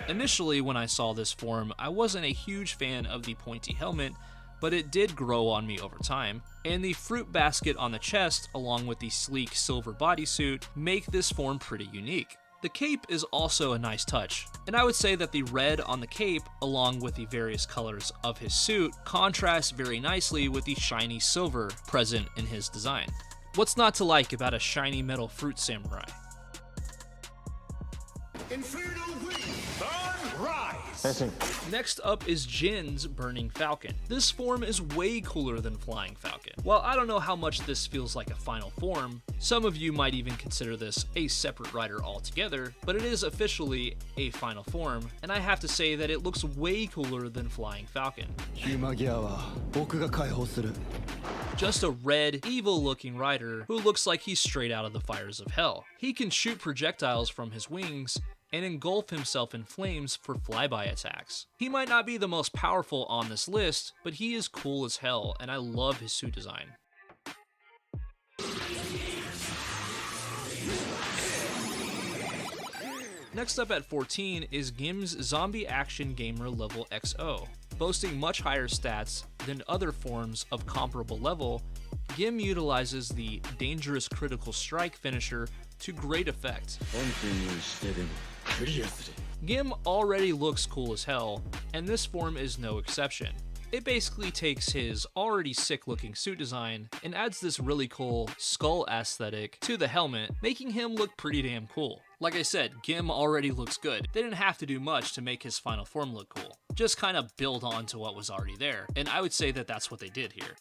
Initially, when I saw this form, I wasn't a huge fan of the pointy helmet, but it did grow on me over time, and the fruit basket on the chest, along with the sleek silver bodysuit, make this form pretty unique. The cape is also a nice touch, and I would say that the red on the cape, along with the various colors of his suit, contrasts very nicely with the shiny silver present in his design. What's not to like about a shiny metal fruit samurai? Next up is Jin's Burning Falcon. This form is way cooler than Flying Falcon. While I don't know how much this feels like a final form, some of you might even consider this a separate rider altogether, but it is officially a final form, and I have to say that it looks way cooler than Flying Falcon. Just a red, evil-looking rider who looks like he's straight out of the fires of hell. He can shoot projectiles from his wings and engulf himself in flames for flyby attacks. He might not be the most powerful on this list, but he is cool as hell, and I love his suit design. Next up at 14 is Gim's Zombie Action Gamer Level XO. Boasting much higher stats than other forms of comparable level, Gim utilizes the Dangerous Critical Strike finisher to great effect. Gim already looks cool as hell, and this form is no exception. It basically takes his already sick looking suit design and adds this really cool skull aesthetic to the helmet, making him look pretty damn cool. Like I said, Gim already looks good. They didn't have to do much to make his final form look cool. Just kind of build on to what was already there, and I would say that that's what they did here.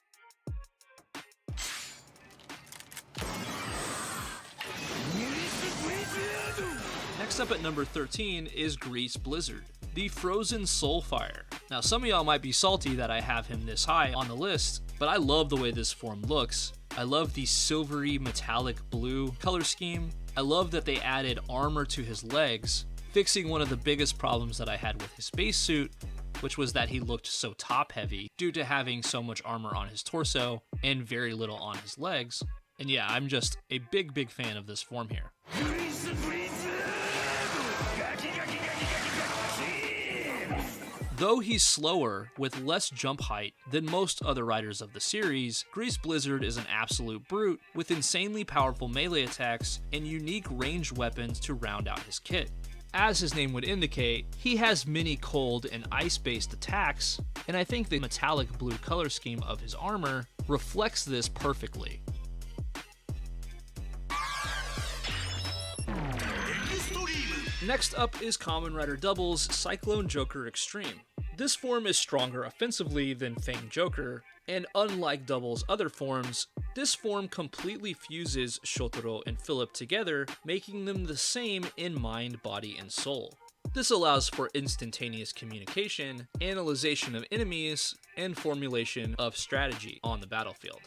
Next up at number 13 is Grease Blizzard, the Frozen Soulfire. Now some of y'all might be salty that I have him this high on the list, but I love the way this form looks. I love the silvery metallic blue color scheme. I love that they added armor to his legs, fixing one of the biggest problems that I had with his spacesuit, which was that he looked so top heavy due to having so much armor on his torso and very little on his legs. And yeah, I'm just a big fan of this form here. Though he's slower, with less jump height than most other riders of the series, Grease Blizzard is an absolute brute with insanely powerful melee attacks and unique ranged weapons to round out his kit. As his name would indicate, he has many cold and ice-based attacks, and I think the metallic blue color scheme of his armor reflects this perfectly. Next up is Kamen Rider Double's Cyclone Joker Extreme. This form is stronger offensively than Fang Joker, and unlike Double's other forms, this form completely fuses Shotaro and Philip together, making them the same in mind, body, and soul. This allows for instantaneous communication, analyzation of enemies, and formulation of strategy on the battlefield.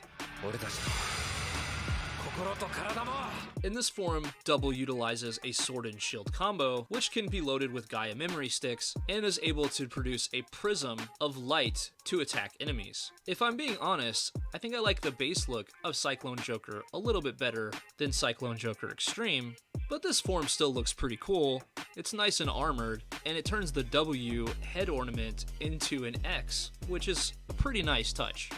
In this form, Double utilizes a sword and shield combo, which can be loaded with Gaia memory sticks, and is able to produce a prism of light to attack enemies. If I'm being honest, I think I like the base look of Cyclone Joker a little bit better than Cyclone Joker Extreme, but this form still looks pretty cool. It's nice and armored, and it turns the W head ornament into an X, which is a pretty nice touch.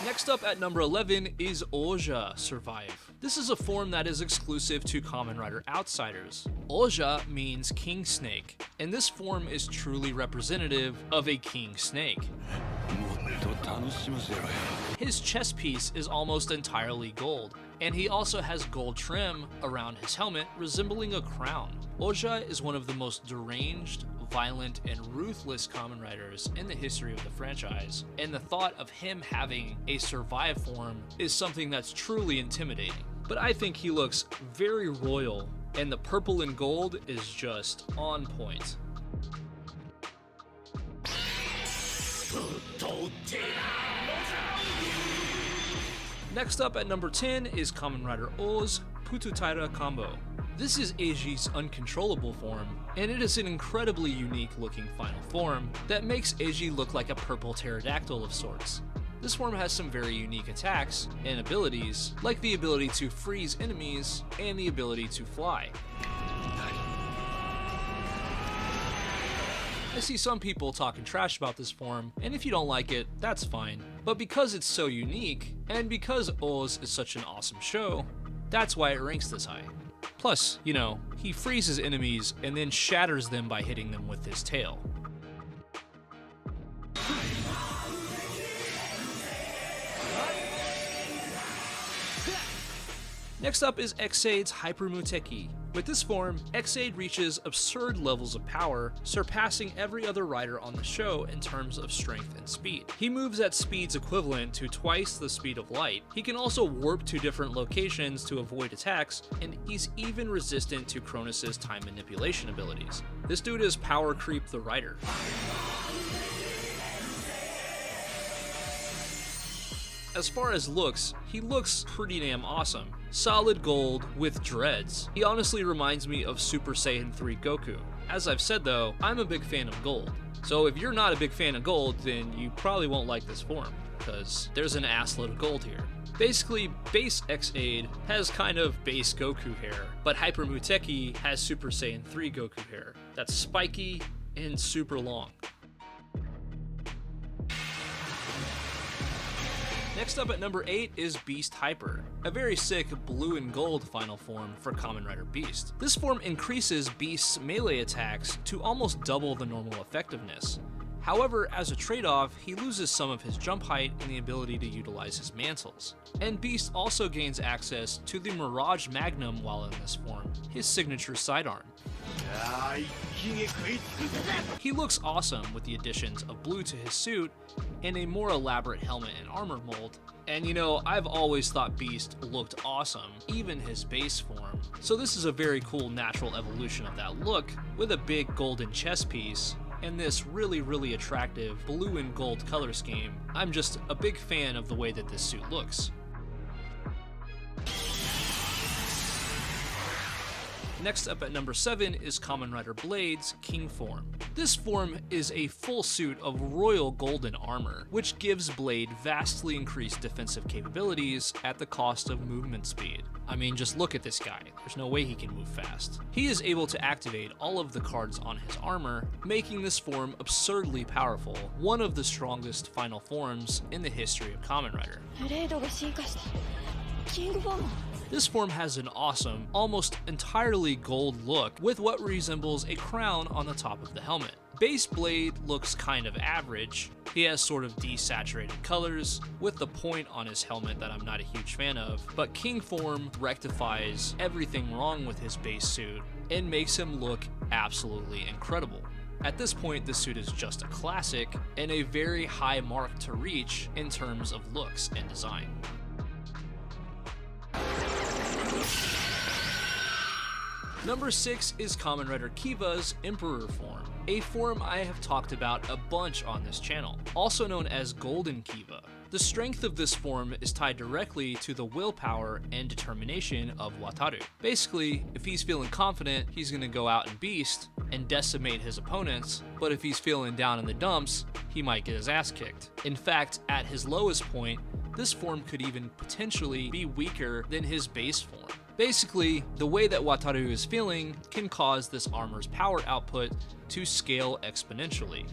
Next up at number 11 is Oja Survive. This is a form that is exclusive to Kamen Rider Outsiders. Oja means king snake, and this form is truly representative of a king snake. His chest piece is almost entirely gold, and he also has gold trim around his helmet resembling a crown. Oja is one of the most deranged, violent, and ruthless Kamen Riders in the history of the franchise, and the thought of him having a survive form is something that's truly intimidating. But I think he looks very royal, and the purple and gold is just on point. Next up at number 10 is Kamen Rider O's Pututaira Combo. This is Eiji's uncontrollable form, and it is an incredibly unique looking final form that makes Eiji look like a purple pterodactyl of sorts. This form has some very unique attacks and abilities, like the ability to freeze enemies and the ability to fly. I see some people talking trash about this form, and if you don't like it, that's fine. But because it's so unique, and because Oz is such an awesome show, that's why it ranks this high. Plus, you know, he freezes enemies and then shatters them by hitting them with his tail. Next up is Ex-Aid's Hyper Muteki. With this form, Ex-Aid reaches absurd levels of power, surpassing every other rider on the show in terms of strength and speed. He moves at speeds equivalent to twice the speed of light. He can also warp to different locations to avoid attacks, and he's even resistant to Cronus' time manipulation abilities. This dude is power creep the rider. As far as looks, he looks pretty damn awesome. Solid gold with dreads. He honestly reminds me of Super Saiyan 3 Goku. As I've said though, I'm a big fan of gold. So if you're not a big fan of gold, then you probably won't like this form, because there's an assload of gold here. Basically, base Ex-Aid has kind of base Goku hair, but Hyper Muteki has Super Saiyan 3 Goku hair. That's spiky and super long. Next up at number 8 is Beast Hyper, a very sick blue and gold final form for Kamen Rider Beast. This form increases Beast's melee attacks to almost double the normal effectiveness. However, as a trade-off, he loses some of his jump height and the ability to utilize his mantles. And Beast also gains access to the Mirage Magnum while in this form, his signature sidearm. He looks awesome with the additions of blue to his suit and a more elaborate helmet and armor mold. And you know, I've always thought Beast looked awesome, even his base form. So this is a very cool natural evolution of that look, with a big golden chest piece and this really attractive blue and gold color scheme. I'm just a big fan of the way that this suit looks. Next up at number 7 is Kamen Rider Blade's King form. This form is a full suit of royal golden armor, which gives Blade vastly increased defensive capabilities at the cost of movement speed. I mean, just look at this guy. There's no way he can move fast. He is able to activate all of the cards on his armor, making this form absurdly powerful, one of the strongest final forms in the history of Kamen Rider. This form has an awesome, almost entirely gold look with what resembles a crown on the top of the helmet. Base Blade looks kind of average. He has sort of desaturated colors with the point on his helmet that I'm not a huge fan of, but King form rectifies everything wrong with his base suit and makes him look absolutely incredible. At this point, this suit is just a classic and a very high mark to reach in terms of looks and design. Number 6 is Kamen Rider Kiva's Emperor form, a form I have talked about a bunch on this channel, also known as Golden Kiva. The strength of this form is tied directly to the willpower and determination of Wataru. Basically, if he's feeling confident, he's gonna go out and beast and decimate his opponents, but if he's feeling down in the dumps, he might get his ass kicked. In fact, at his lowest point, this form could even potentially be weaker than his base form. Basically, the way that Wataru is feeling can cause this armor's power output to scale exponentially.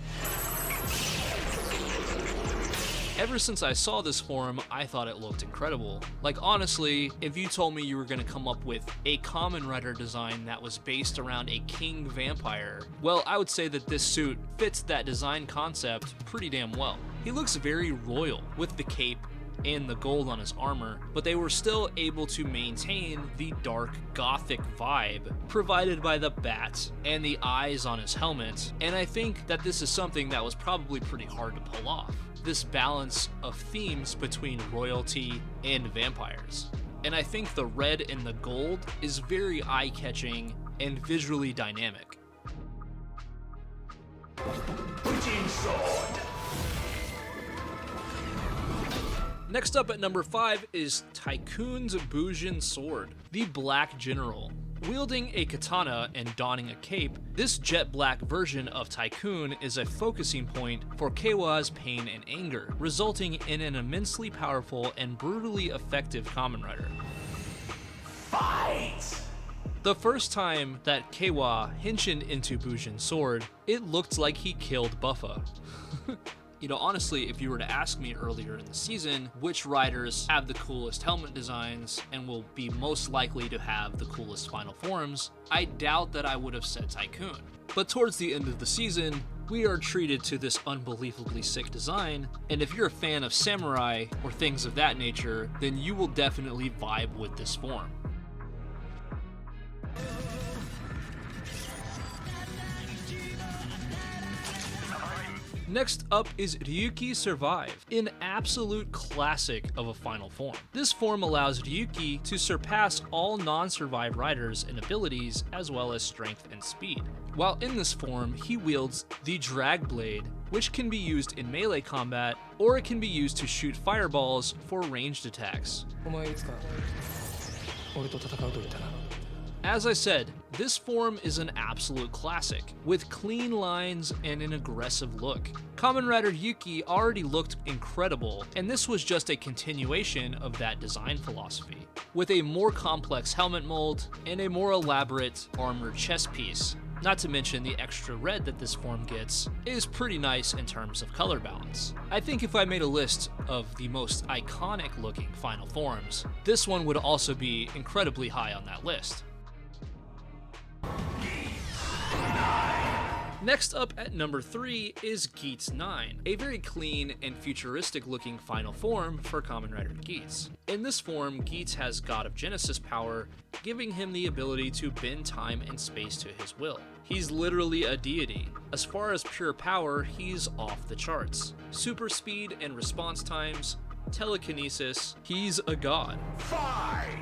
Ever since I saw this form, I thought it looked incredible. Like honestly, if you told me you were gonna come up with a Kamen Rider design that was based around a king vampire, well, I would say that this suit fits that design concept pretty damn well. He looks very royal with the cape and the gold on his armor, but they were still able to maintain the dark gothic vibe provided by the bats and the eyes on his helmet, and I think that this is something that was probably pretty hard to pull off. This balance of themes between royalty and vampires. And I think the red and the gold is very eye-catching and visually dynamic. Next up at number 5 is Tycoon's Bujin Sword, the Black General. Wielding a katana and donning a cape, this jet black version of Tycoon is a focusing point for Keiwa's pain and anger, resulting in an immensely powerful and brutally effective Kamen Rider. Fight! The first time that Keiwa henchined into Bujin Sword, it looked like he killed Buffa. You know, honestly, if you were to ask me earlier in the season which riders have the coolest helmet designs and will be most likely to have the coolest final forms, I doubt that I would have said Tycoon. But towards the end of the season, we are treated to this unbelievably sick design, and if you're a fan of samurai or things of that nature, then you will definitely vibe with this form. Next up is Ryuki Survive, an absolute classic of a final form. This form allows Ryuki to surpass all non-survive riders in abilities as well as strength and speed. While in this form, he wields the Drag Blade, which can be used in melee combat, or it can be used to shoot fireballs for ranged attacks. As I said, this form is an absolute classic, with clean lines and an aggressive look. Kamen Rider Yuki already looked incredible, and this was just a continuation of that design philosophy, with a more complex helmet mold and a more elaborate armored chest piece. Not to mention the extra red that this form gets is pretty nice in terms of color balance. I think if I made a list of the most iconic looking final forms, this one would also be incredibly high on that list. Next up at number 3 is Geats 9, a very clean and futuristic looking final form for Kamen Rider Geats. In this form, Geats has God of Genesis power, giving him the ability to bend time and space to his will. He's literally a deity. As far as pure power, he's off the charts. Super speed and response times, telekinesis, he's a god. Fight!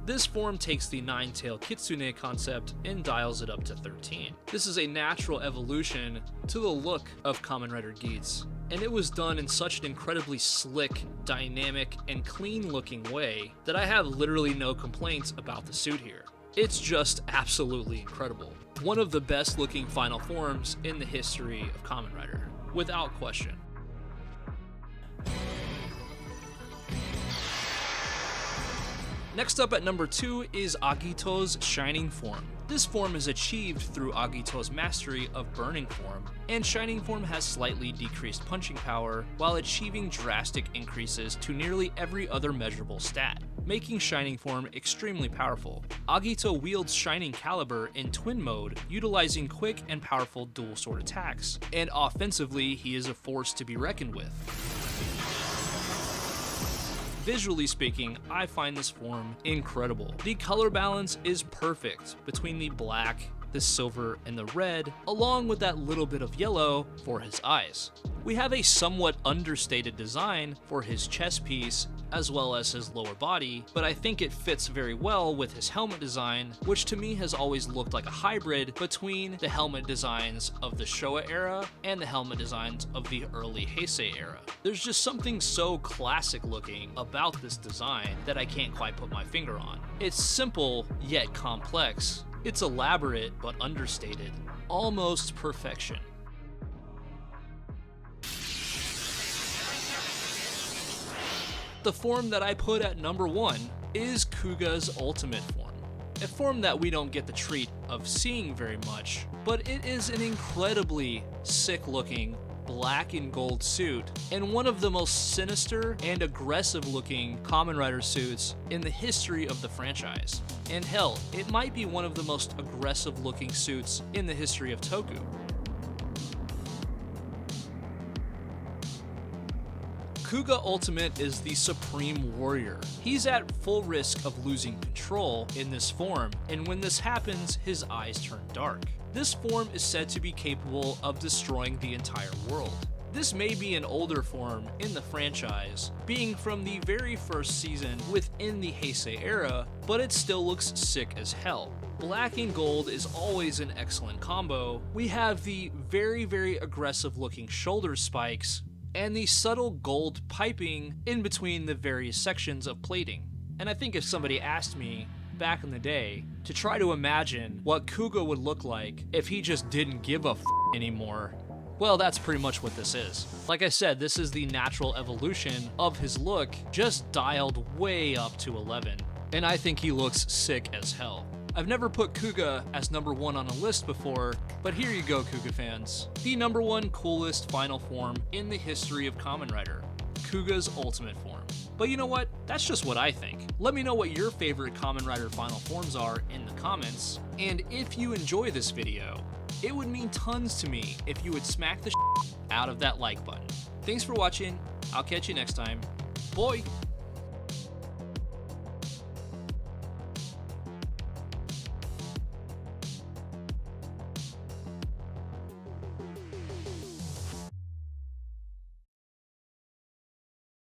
This form takes the 9-tailed kitsune concept and dials it up to 13. This is a natural evolution to the look of Kamen Rider Geats, and it was done in such an incredibly slick, dynamic, and clean-looking way that I have literally no complaints about the suit here. It's just absolutely incredible. One of the best-looking final forms in the history of Kamen Rider, without question. Next up at number 2 is Agito's Shining Form. This form is achieved through Agito's mastery of Burning Form, and Shining Form has slightly decreased punching power while achieving drastic increases to nearly every other measurable stat. making Shining form extremely powerful. Agito wields Shining Caliber in Twin mode, utilizing quick and powerful dual sword attacks, and offensively he is a force to be reckoned with. Visually speaking, I find this form incredible. The color balance is perfect between the black, the silver, and the red, along with that little bit of yellow for his eyes. We have a somewhat understated design for his chest piece as well as his lower body, but I think it fits very well with his helmet design, which to me has always looked like a hybrid between the helmet designs of the Showa era and the helmet designs of the early Heisei era. There's just something so classic looking about this design that I can't quite put my finger on. It's simple yet complex. It's elaborate but understated. Almost perfection. The form that I put at number 1 is Kuga's ultimate form. A form that we don't get the treat of seeing very much, but it is an incredibly sick looking black and gold suit, and one of the most sinister and aggressive looking Kamen Rider suits in the history of the franchise. And hell, it might be one of the most aggressive looking suits in the history of Toku. Kuga Ultimate is the supreme warrior. He's at full risk of losing control in this form, and when this happens, his eyes turn dark. This form is said to be capable of destroying the entire world. This may be an older form in the franchise, being from the very first season within the Heisei era, but it still looks sick as hell. Black and gold is always an excellent combo. We have the very aggressive looking shoulder spikes, and the subtle gold piping in between the various sections of plating. And I think if somebody asked me back in the day to try to imagine what Kuga would look like if he just didn't give a anymore, well, that's pretty much what this is. Like I said, this is the natural evolution of his look, just dialed way up to 11, and I think he looks sick as hell. I've never put Kuga as number 1 on a list before, but here you go, Kuga fans. The number 1 coolest final form in the history of Kamen Rider, Kuga's ultimate form. But you know what? That's just what I think. Let me know what your favorite Kamen Rider final forms are in the comments, and if you enjoy this video, it would mean tons to me if you would smack the out of that like button. Thanks for watching. I'll catch you next time. Bye!